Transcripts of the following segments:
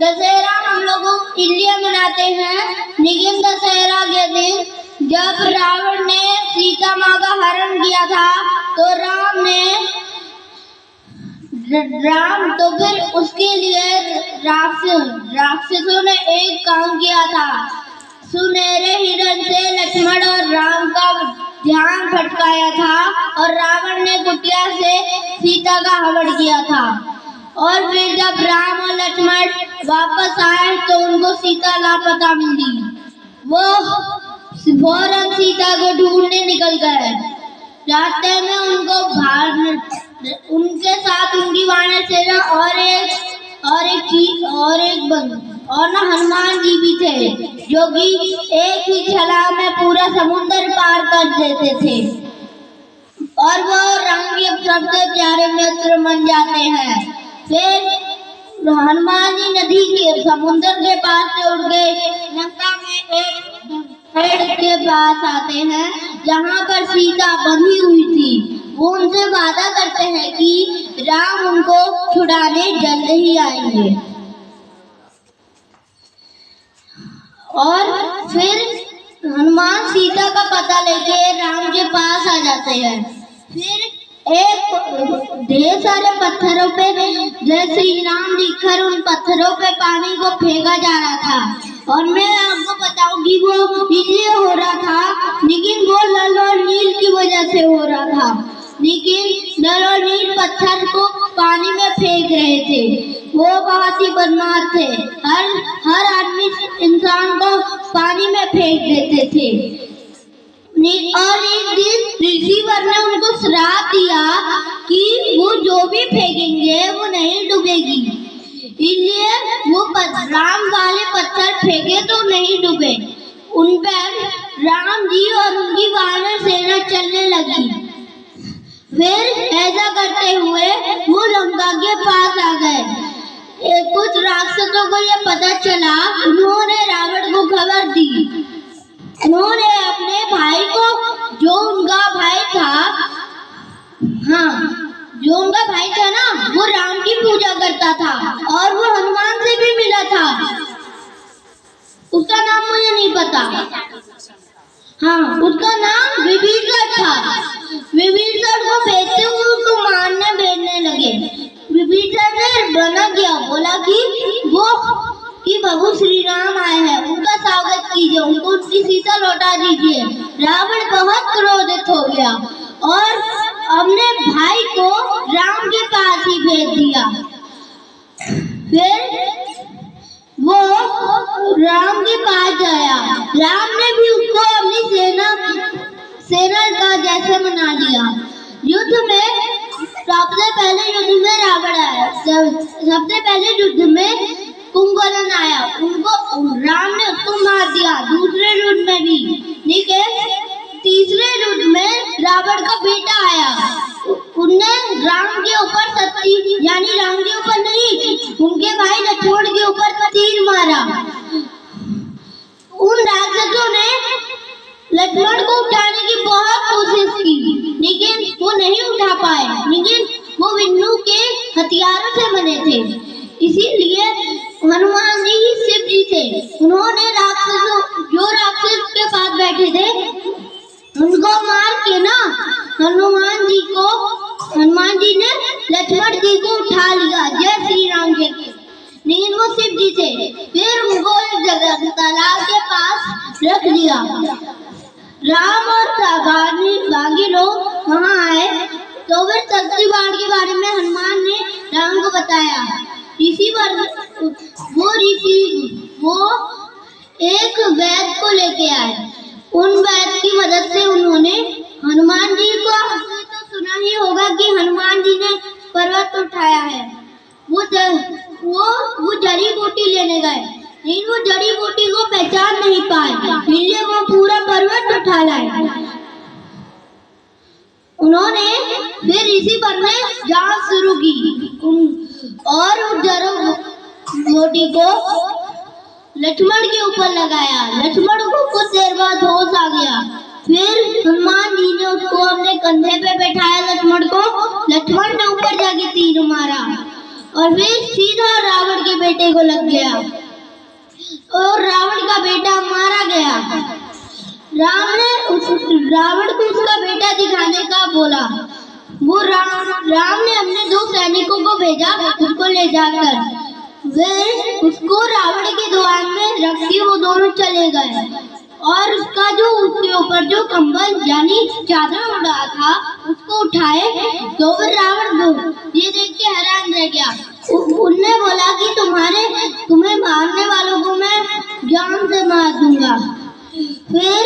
दशहरा हम लोग इसलिए मनाते हैं, लेकिन दशहरा के दिन जब रावण ने सीता माँ का हरण किया था तो तो फिर उसके लिए राक्षसों ने एक काम किया था। सुनहरे हिरण से लक्ष्मण और राम का ध्यान भटकाया था और रावण ने कुटिया से सीता का हरण किया था। और फिर जब राम और लक्ष्मण वापस आए तो उनको सीता लापता मिली। वो फौरन सीता को ढूंढने निकल गए। रास्ते में उनके साथ उनकी वानर सेना और ना हनुमान जी भी थे, जो कि एक ही छलांग में पूरा समुद्र पार कर देते थे और वो राम के सबसे प्यारे मित्र बन जाते हैं। फिर हनुमान जी नदी के समुद्र के पास से उड़ गए लंका में एक पेड़ के पास आते हैं जहाँ पर सीता बंधी हुई थी। वो उनसे वादा करते हैं कि राम उनको छुड़ाने जल्द ही आएंगे। और फिर हनुमान सीता का पता लेके राम के पास आ जाते हैं। फिर एक ढेर सारे पत्थरों पे जय श्री राम लिखकर उन पत्थरों पे पानी को फेंका जा रहा था। और मैं आपको बताऊंगी वो इसलिए हो रहा था, लेकिन वो लाल और नील की वजह से हो रहा था। लेकिन लाल और नील पत्थर को पानी में फेंक रहे थे। वो बहुत ही बदमाश थे। हर आदमी इंसान को पानी में फेंक देते थे। और एक दिन ऋषिवर ने उनको श्राप दिया कि वो जो भी फेंकेंगे वो नहीं डूबेगी। इसलिए वो राम वाले पत्थर फेंके तो नहीं डूबे। उन पर राम जी और उनकी वानर सेना चलने लगी। फिर ऐसा करते हुए वो लंका के पास आ गए। कुछ राक्षसों को ये पता चला। उन्होंने रावण को खबर दी। उन्होंने अपने भाई को, जो उनका भाई था ना, वो राम की पूजा करता था और वो हनुमान से भी मिला था। उसका नाम मुझे नहीं पता। हाँ, उसका नाम विभीषण था। विभीषण को भेजते हुए उसको मारने भेजने लगे। विभीषण ने बना किया, बोला कि प्रभु श्री राम आए हैं, उनका स्वागत कीजिए, उनको उनकी सीता लौटा दीजिए। रावण बहुत क्रोधित हो गया और अपने भाई को राम के पास ही भेज दिया। फिर वो राम के पास गया। राम ने भी उसको अपनी सेना का जैसे मना लिया। युद्ध में सबसे पहले रावण आया। सबसे पहले युद्ध में कुंभकर्ण आया। राम ने उसको मार दिया। दूसरे युद्ध में भी। लेकिन तीसरे युद्ध में रावण का बेटा आया। उनने राम के ऊपर यानी राम के ऊपर नहीं, उनके भाई लक्ष्मण के ऊपर तीर मारा। उन राक्षसों ने लक्ष्मण को उठाने की बहुत कोशिश की, लेकिन वो नहीं उठा पाए। लेकिन वो विष्णु के हथियारों से बने थे, इसीलिए हनुमान जी ही शिव जी थे। उन्होंने जो राक्षस के पास बैठे थे उनको मार के ना हनुमान जी ने लक्ष्मण जी को उठा लिया जय श्री राम के। लेकिन वो शिव जी थे। फिर उनको एक जगह तालाब के पास रख दिया। राम और बाकी लोग वहाँ आए तो फिर शक्ति बाण के बारे में हनुमान ने राम को बताया। वो एक वैद्य को लेके आए। उन वैद्य की मदद से उन्होंने हनुमान जी को, आपने तो सुना ही होगा कि हनुमान जी ने पर्वत उठाया है। वो जड़ी बूटी लेने गए, लेकिन वो जड़ी बूटी को पहचान नहीं पाए, इसलिए वो पूरा पर्वत उठा लाए। उन्होंने फिर ऋषिवर ने जांच शुरू की और उस जड़ी बूटी को लक्ष्मण के ऊपर लगाया। लक्ष्मण को कुछ देर बाद होश आ गया। फिर हनुमान जी ने उसको अपने कंधे पे बैठाया लक्ष्मण को। लक्ष्मण ने ऊपर जाके तीर मारा और फिर सीधा रावण के बेटे को लग गया और रावण का बेटा मारा गया। रावण को उसका बेटा दिखाने का बोला। वो राम ने अपने 2 सैनिकों को भेजा उसको ले जाकर। वे उसको रावण के द्वार में रख के वो दोनों चले गए और उसका जो उसके ऊपर जो कंबल यानी चादर उड़ा था उसको उठाए तो फिर रावण ये देख के हैरान रह गया। उनने बोला कि तुम्हें मारने वालों को मैं जान से मार दूंगा। फिर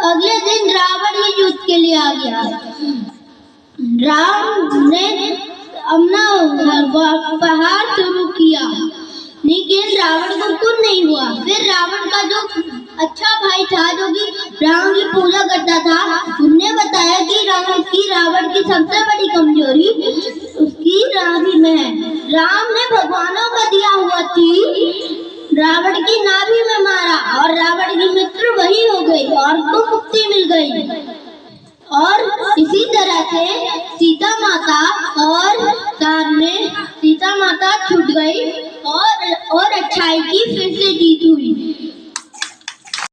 अगले दिन रावण ही युद्ध के लिए आ गया। राम ने अपना पहाड़ शुरू किया लेकिन रावण को कुछ नहीं हुआ। फिर रावण का जो अच्छा भाई था जो कि राम की पूजा करता था उसने बताया कि रावण की सबसे बड़ी कमजोरी उसकी नाभि में है। राम ने भगवानों का दिया हुआ तीर रावण की नाभि में मारा और रावण की मृत्यु वही हो गई और उसको मुक्ति मिल गई। और इसी तरह से सीता माता और साथ में सीता माता छूट गई और अच्छाई की फिर से जीत हुई।